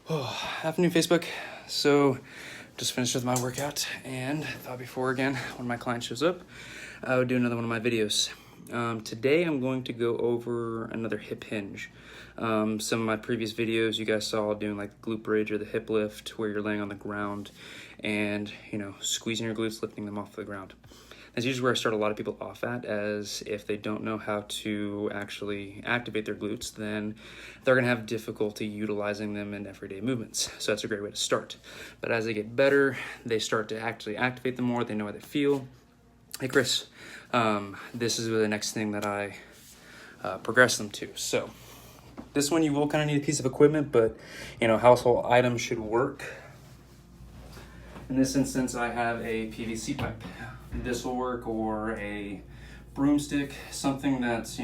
Oh, afternoon, Facebook. So, just finished with my workout and thought before again, when my client shows up, I would do another one of my videos. Today I'm going to go over another hip hinge. Some of my previous videos you guys saw doing like the glute bridge or the hip lift where you're laying on the ground and, squeezing your glutes, lifting them off the ground. That's usually where I start a lot of people off at, as if they don't know how to actually activate their glutes, then they're gonna have difficulty utilizing them in everyday movements. So that's a great way to start. But as they get better, they start to actually activate them more, they know how they feel. Hey Chris, this is the next thing that I progress them to. So this one you will kind of need a piece of equipment, but household items should work. In this instance, I have a PVC pipe. This will work, or a broomstick, something that's,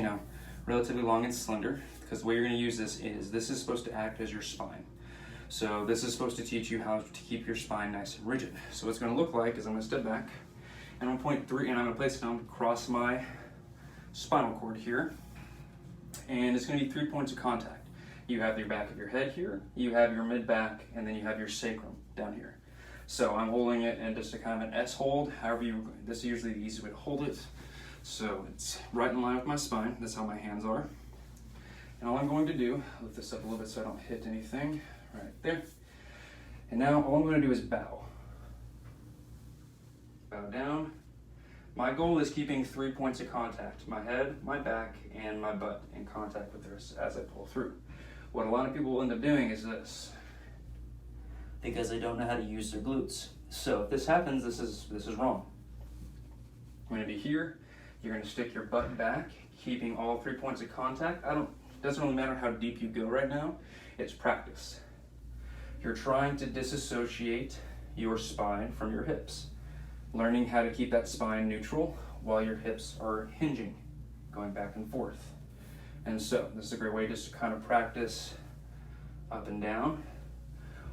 relatively long and slender, because the way you're going to use this is supposed to act as your spine. So this is supposed to teach you how to keep your spine nice and rigid. So what's going to look like is I'm going to step back, and I'm going to point three, and I'm going to place it down across my spinal cord here, and it's going to be 3 points of contact. You have your back of your head here, you have your mid-back, and then you have your sacrum down here. So I'm holding it in just a kind of an S hold, this is usually the easiest way to hold it. So it's right in line with my spine, that's how my hands are. And all I'm going to do, lift this up a little bit so I don't hit anything, right there. And now all I'm going to do is bow. Bow down. My goal is keeping 3 points of contact, my head, my back, and my butt in contact with this as I pull through. What a lot of people will end up doing is this, because they don't know how to use their glutes. So if this happens, this is wrong. I'm going to be here. You're going to stick your butt back, keeping all 3 points of contact. Doesn't really matter how deep you go right now. It's practice. You're trying to disassociate your spine from your hips, learning how to keep that spine neutral while your hips are hinging, going back and forth. And so this is a great way just to kind of practice up and down.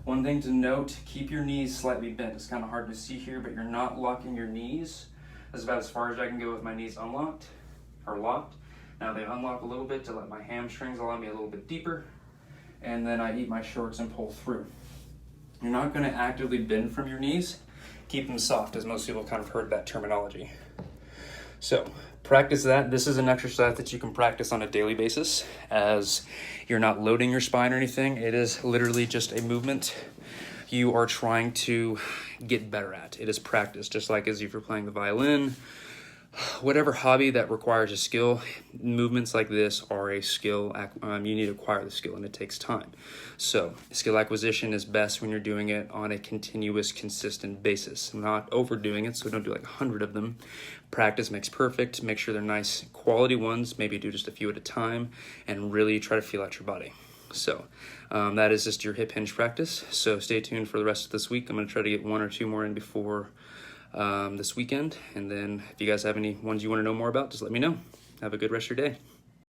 One thing to note, keep your knees slightly bent. It's kind of hard to see here, but you're not locking your knees. That's about as far as I can go with my knees unlocked or locked. Now they unlock a little bit to let my hamstrings allow me a little bit deeper, and then I eat my shorts and pull through. You're not going to actively bend from your knees. Keep them soft, as most people kind of heard that terminology. So practice that. This is an exercise that you can practice on a daily basis, as you're not loading your spine or anything. It is literally just a movement you are trying to get better at. It is practice, just like as if you're playing the violin. Whatever hobby that requires a skill, movements like this are a skill. You need to acquire the skill, and it takes time. So skill acquisition is best when you're doing it on a continuous, consistent basis, not overdoing it. So don't do like 100 of them. Practice makes perfect. Make sure they're nice quality ones. Maybe do just a few at a time, and really try to feel out your body. So that is just your hip hinge practice. So stay tuned for the rest of this week. I'm going to try to get 1 or 2 more in before this weekend. And then if you guys have any ones you want to know more about, just let me know. Have a good rest of your day.